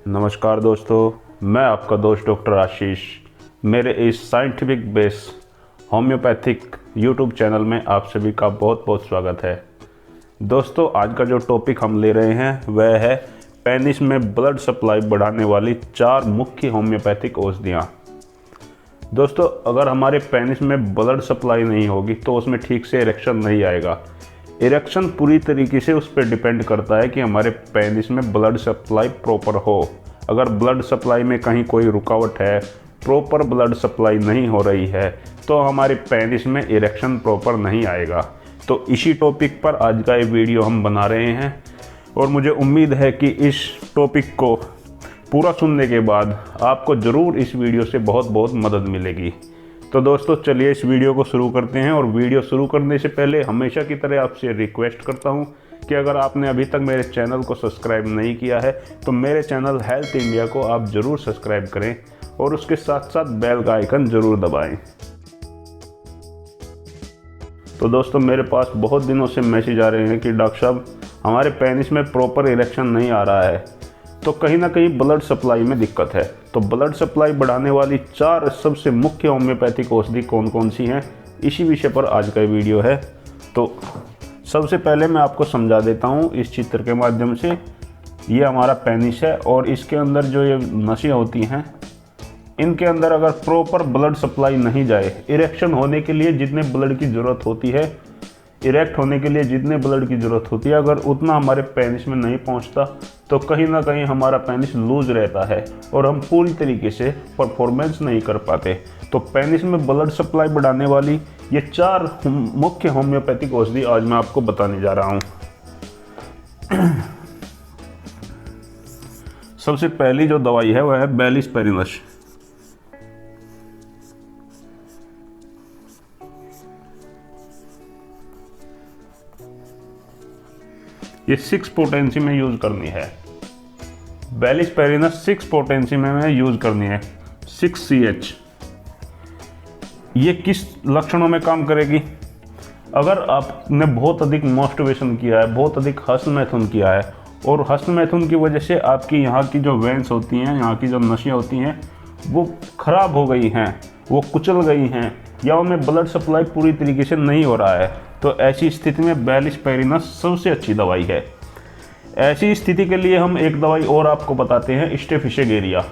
नमस्कार दोस्तों, मैं आपका दोस्त डॉक्टर आशीष। मेरे इस scientific base homeopathic YouTube channel में आप सभी का बहुत बहुत स्वागत है। दोस्तों, आज का जो टॉपिक हम ले रहे हैं वह है पेनिस में ब्लड सप्लाई बढ़ाने वाली 4 मुख्य होम्योपैथिक औषधियाँ। दोस्तों, अगर हमारे पेनिस में ब्लड सप्लाई नहीं होगी तो उसमें ठीक से इरेक्शन नहीं आएगा। इरेक्शन पूरी तरीके से उस पर डिपेंड करता है कि हमारे पेनिस में ब्लड सप्लाई प्रॉपर हो। अगर ब्लड सप्लाई में कहीं कोई रुकावट है, प्रॉपर ब्लड सप्लाई नहीं हो रही है, तो हमारे पेनिस में इरेक्शन प्रॉपर नहीं आएगा। तो इसी टॉपिक पर आज का ये वीडियो हम बना रहे हैं और मुझे उम्मीद है कि इस टॉपिक को पूरा सुनने के बाद आपको ज़रूर इस वीडियो से बहुत बहुत मदद मिलेगी। तो दोस्तों, चलिए इस वीडियो को शुरू करते हैं। और वीडियो शुरू करने से पहले हमेशा की तरह आपसे रिक्वेस्ट करता हूं कि अगर आपने अभी तक मेरे चैनल को सब्सक्राइब नहीं किया है तो मेरे चैनल हेल्थ इंडिया को आप ज़रूर सब्सक्राइब करें और उसके साथ साथ बेल का आइकन ज़रूर दबाएं। तो दोस्तों, मेरे पास बहुत दिनों से मैसेज आ रहे हैं कि डॉक्टर साहब, हमारे पेनिस में प्रॉपर इरेक्शन नहीं आ रहा है, तो कहीं ना कहीं ब्लड सप्लाई में दिक्कत है। तो ब्लड सप्लाई बढ़ाने वाली 4 सबसे मुख्य होम्योपैथिक औषधि कौन कौन सी हैं, इसी विषय पर आज का वीडियो है। तो सबसे पहले मैं आपको समझा देता हूँ इस चित्र के माध्यम से। ये हमारा पेनिस है और इसके अंदर जो ये नसें होती हैं, इनके अंदर अगर प्रॉपर ब्लड सप्लाई नहीं जाए, इरेक्शन होने के लिए जितने ब्लड की ज़रूरत होती है, इरेक्ट होने के लिए जितने ब्लड की ज़रूरत होती है, अगर उतना हमारे पेनिस में नहीं पहुंचता तो कहीं ना कहीं हमारा पेनिस लूज रहता है और हम पूरी तरीके से परफॉर्मेंस नहीं कर पाते। तो पेनिस में ब्लड सप्लाई बढ़ाने वाली ये 4 मुख्य होम्योपैथिक औषधि आज मैं आपको बताने जा रहा हूँ। सबसे पहली जो दवाई है वह है बैलिस पेरिनस। ये 6 पोटेंसी में यूज करनी है। बैलिस पेरिनस 6 पोटेंसी में यूज करनी है, 6CH। ये किस लक्षणों में काम करेगी? अगर आपने बहुत अधिक मास्टरबेशन किया है, बहुत अधिक हस्तमैथुन किया है और हस्तमैथुन की वजह से आपकी यहाँ की जो वेन्स होती हैं, यहाँ की जो नसें होती हैं, वो खराब हो गई हैं, वो कुचल गई हैं या उनमें ब्लड सप्लाई पूरी तरीके से नहीं हो रहा है, तो ऐसी स्थिति में बैलिस पेरिनस सबसे अच्छी दवाई है। ऐसी स्थिति के लिए हम एक दवाई और आपको बताते हैं, स्टेफिसेगेरिया।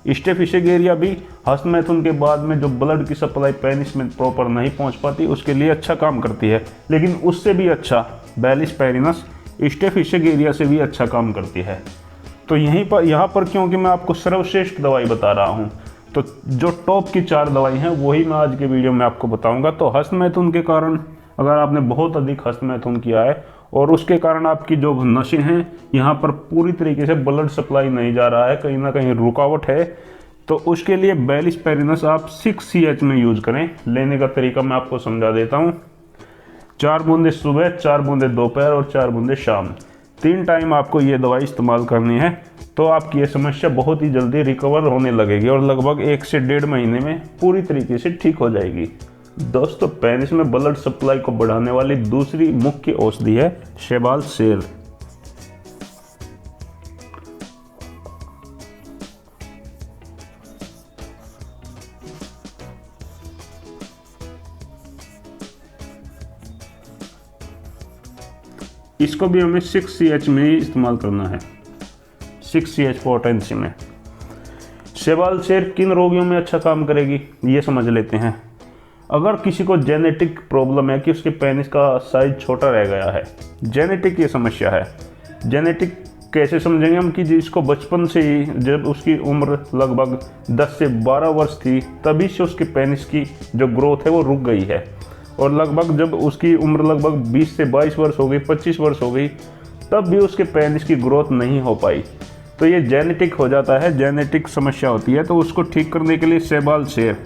स्टेफिसेगेरिया भी हस्तमैथुन के बाद में जो ब्लड की सप्लाई पेनिस में प्रॉपर नहीं पहुंच पाती उसके लिए अच्छा काम करती है, लेकिन उससे भी अच्छा बैलिस पेरिनस स्टेफिसेगेरिया से भी अच्छा काम करती है। तो यहाँ पर क्योंकि मैं आपको सर्वश्रेष्ठ दवाई बता रहा हूँ, तो जो टॉप की 4 दवाई हैं वही मैं आज के वीडियो में आपको बताऊंगा। तो हस्तमैथुन के कारण, अगर आपने बहुत अधिक हस्तमैथुन किया है और उसके कारण आपकी जो नसें हैं यहाँ पर पूरी तरीके से ब्लड सप्लाई नहीं जा रहा है, कहीं ना कहीं रुकावट है, तो उसके लिए बैलिस पेरिनस आप 6CH में यूज करें। लेने का तरीका मैं आपको समझा देता हूँ। 4 बूंदे सुबह, 4 बूंदे दोपहर और 4 बूंदे शाम, 3 टाइम आपको ये दवाई इस्तेमाल करनी है। तो आपकी ये समस्या बहुत ही जल्दी रिकवर होने लगेगी और लगभग 1 से 1.5 महीने में पूरी तरीके से ठीक हो जाएगी। दोस्तों, पेनिस में ब्लड सप्लाई को बढ़ाने वाली दूसरी मुख्य औषधि है शैवाल शेर। इसको भी हमें 6CH में ही इस्तेमाल करना है, 6CH पोटेंसी में। शैवाल शेर किन रोगियों में अच्छा काम करेगी ये समझ लेते हैं। अगर किसी को जेनेटिक प्रॉब्लम है कि उसके पेनिस का साइज छोटा रह गया है, जेनेटिक ये समस्या है। जेनेटिक कैसे समझेंगे हम कि जिसको बचपन से ही, जब उसकी उम्र लगभग 10 से 12 वर्ष थी, तभी से उसके पेनिस की जो ग्रोथ है वो रुक गई है, और लगभग जब उसकी उम्र लगभग 20 से 22 वर्ष हो गई, 25 वर्ष हो गई, तब भी उसके पेनिस की ग्रोथ नहीं हो पाई, तो ये जेनेटिक हो जाता है, जेनेटिक समस्या होती है। तो उसको ठीक करने के लिए शैवाल शेर।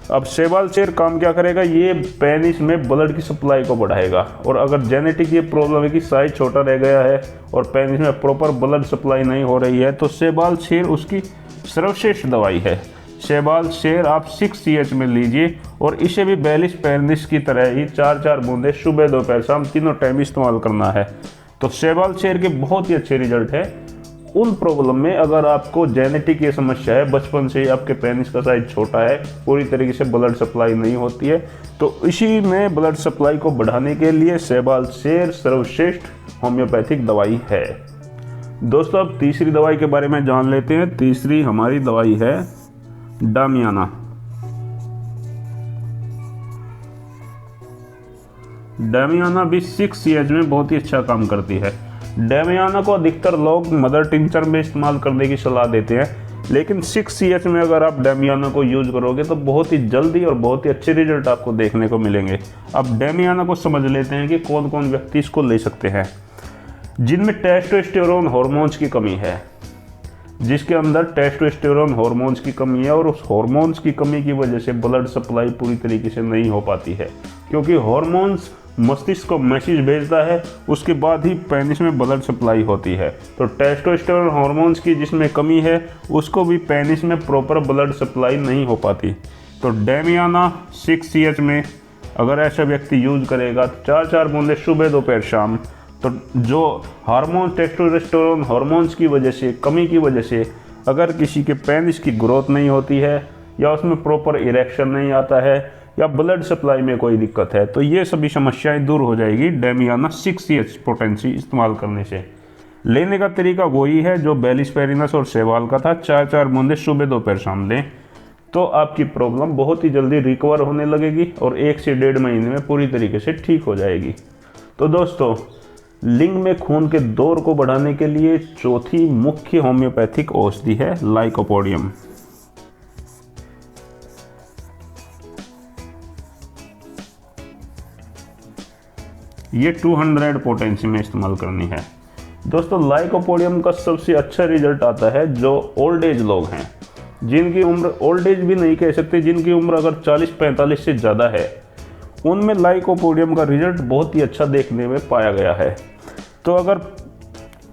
अब शैवाल शेर काम क्या करेगा? ये पेनिस में ब्लड की सप्लाई को बढ़ाएगा। और अगर जेनेटिक ये प्रॉब्लम है कि साइज छोटा रह गया है और पेनिस में प्रॉपर ब्लड सप्लाई नहीं हो रही है, तो शैवाल शेर उसकी सर्वश्रेष्ठ दवाई है। शैवाल शेर आप 6CH में लीजिए और इसे भी बैलिस पेरिनस की तरह ही 4-4 बूंदे सुबह दोपहर शाम तीनों टाइम इस्तेमाल करना है। तो शैवाल शेर के बहुत ही अच्छे रिजल्ट है उन प्रॉब्लम में अगर आपको जेनेटिक ये समस्या है, बचपन से ही आपके पेनिस का साइज छोटा है, पूरी तरीके से ब्लड सप्लाई नहीं होती है, तो इसी में ब्लड सप्लाई को बढ़ाने के लिए सेबाल शेर सर्वश्रेष्ठ होम्योपैथिक दवाई है। दोस्तों अब तीसरी दवाई के बारे में जान लेते हैं। तीसरी हमारी दवाई है डामियाना। डामियाना भी 6CH में बहुत ही अच्छा काम करती है। डामियाना को अधिकतर लोग मदर टिंचर में इस्तेमाल करने की सलाह देते हैं, लेकिन 6CH में अगर आप डामियाना को यूज करोगे तो बहुत ही जल्दी और बहुत ही अच्छे रिजल्ट आपको देखने को मिलेंगे। अब डामियाना को समझ लेते हैं कि कौन कौन व्यक्ति इसको ले सकते हैं। जिनमें टेस्टोस्टेरोन हार्मोन्स की कमी है, जिसके अंदर टेस्टोस्टेरोन हार्मोन्स की कमी है और उस हार्मोन्स की कमी की वजह से ब्लड सप्लाई पूरी तरीके से नहीं हो पाती है, क्योंकि हार्मोन्स मस्तिष्क को मैसेज भेजता है, उसके बाद ही पेनिस में ब्लड सप्लाई होती है। तो टेस्टोस्टेरोन हार्मोन्स की जिसमें कमी है उसको भी पेनिस में प्रॉपर ब्लड सप्लाई नहीं हो पाती। तो डामियाना 6CH में अगर ऐसा व्यक्ति यूज करेगा तो 4-4 बूंदे सुबह दोपहर शाम, तो जो हार्मोन टेस्टोस्टेरोन हार्मोन्स की वजह से कमी की वजह से अगर किसी के पेनिस की ग्रोथ नहीं होती है या उसमें प्रॉपर इरेक्शन नहीं आता है या ब्लड सप्लाई में कोई दिक्कत है, तो ये सभी समस्याएं दूर हो जाएगी डामियाना 6CH पोटेंसी इस्तेमाल करने से। लेने का तरीका वही है जो बेलिस पेरिनस और सेवाल का था, 4-4 बूंदे सुबह दोपहर शाम लें, तो आपकी प्रॉब्लम बहुत ही जल्दी रिकवर होने लगेगी और 1 से 1.5 महीने में पूरी तरीके से ठीक हो जाएगी। तो दोस्तों लिंग में खून के दौर को बढ़ाने के लिए चौथी मुख्य होम्योपैथिक औषधि है लाइकोपोडियम। ये 200 पोटेंसी में इस्तेमाल करनी है। दोस्तों लाइकोपोडियम का सबसे अच्छा रिजल्ट आता है जो ओल्ड एज लोग हैं, जिनकी उम्र ओल्ड एज भी नहीं कह सकते, जिनकी उम्र अगर 40-45 से ज़्यादा है, उनमें लाइकोपोडियम का रिजल्ट बहुत ही अच्छा देखने में पाया गया है। तो अगर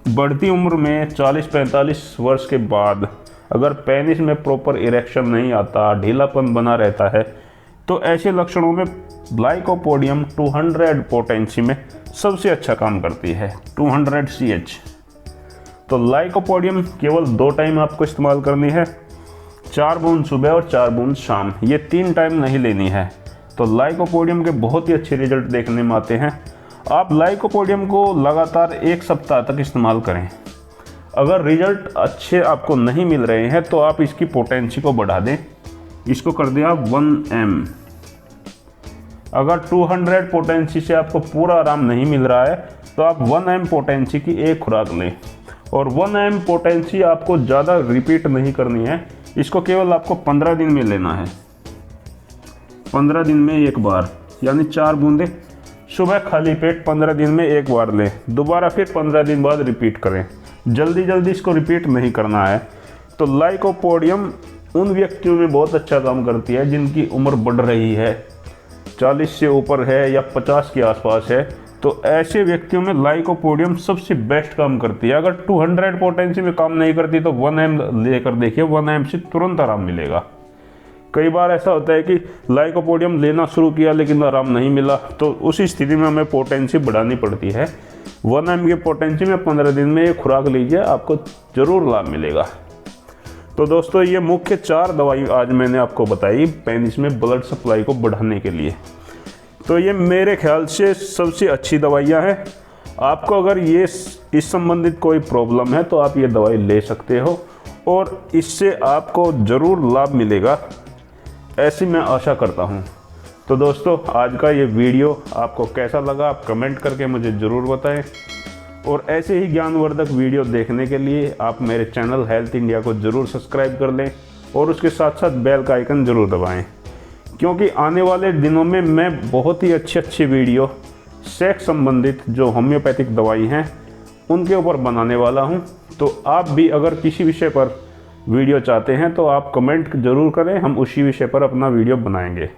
बढ़ती उम्र में 40-45 वर्ष के बाद अगर पेनिस में प्रॉपर इरेक्शन नहीं आता, ढीलापन बना रहता है, तो ऐसे लक्षणों में लाइकोपोडियम 200 पोटेंसी में सबसे अच्छा काम करती है, 200CH। तो लाइकोपोडियम केवल 2 टाइम आपको इस्तेमाल करनी है, 4 बूंद सुबह और 4 बूंद शाम, ये 3 टाइम नहीं लेनी है। तो लाइकोपोडियम के बहुत ही अच्छे रिजल्ट देखने में आते हैं। आप लाइकोपोडियम को लगातार 1 सप्ताह तक इस्तेमाल करें। अगर रिजल्ट अच्छे आपको नहीं मिल रहे हैं तो आप इसकी पोटेंसी को बढ़ा दें, इसको कर दें आप 1M। अगर 200 पोटेंसी से आपको पूरा आराम नहीं मिल रहा है तो आप 1M पोटेंसी की एक खुराक लें, और 1M पोटेंसी आपको ज़्यादा रिपीट नहीं करनी है, इसको केवल आपको 15 दिन में लेना है। 15 दिन में एक बार, यानी 4 बूंदे सुबह खाली पेट 15 दिन में एक बार लें, दोबारा फिर 15 दिन बाद रिपीट करें। जल्दी जल्दी इसको रिपीट नहीं करना है। तो लाइकोपोडियम उन व्यक्तियों में बहुत अच्छा काम करती है जिनकी उम्र बढ़ रही है, 40 से ऊपर है या 50 के आसपास है, तो ऐसे व्यक्तियों में लाइकोपोडियम सबसे बेस्ट काम करती है। अगर 200 पोटेंसी में काम नहीं करती तो 1M लेकर देखिए, 1M से तुरंत आराम मिलेगा। कई बार ऐसा होता है कि लाइकोपोडियम लेना शुरू किया लेकिन आराम नहीं मिला, तो उसी स्थिति में हमें पोटेंसी बढ़ानी पड़ती है। 1M की पोटेंसी में 15 दिन में एक खुराक लीजिए, आपको ज़रूर लाभ मिलेगा। तो दोस्तों ये मुख्य 4 दवाई आज मैंने आपको बताई पेनिस में ब्लड सप्लाई को बढ़ाने के लिए। तो ये मेरे ख्याल से सबसे अच्छी दवाइयाँ हैं। आपको अगर ये इस संबंधित कोई प्रॉब्लम है तो आप ये दवाई ले सकते हो और इससे आपको ज़रूर लाभ मिलेगा, ऐसी मैं आशा करता हूँ। तो दोस्तों आज का ये वीडियो आपको कैसा लगा आप कमेंट करके मुझे ज़रूर बताएं, और ऐसे ही ज्ञानवर्धक वीडियो देखने के लिए आप मेरे चैनल हेल्थ इंडिया को ज़रूर सब्सक्राइब कर लें और उसके साथ साथ बेल का आइकन ज़रूर दबाएं, क्योंकि आने वाले दिनों में मैं बहुत ही अच्छी वीडियो सेक्स संबंधित जो होम्योपैथिक दवाई हैं उनके ऊपर बनाने वाला हूं। तो आप भी अगर किसी विषय पर वीडियो चाहते हैं तो आप कमेंट ज़रूर करें, हम उसी विषय पर अपना वीडियो बनाएंगे।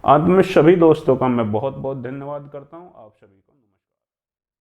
अंत में सभी दोस्तों का मैं बहुत बहुत धन्यवाद करता हूं आप सभी को।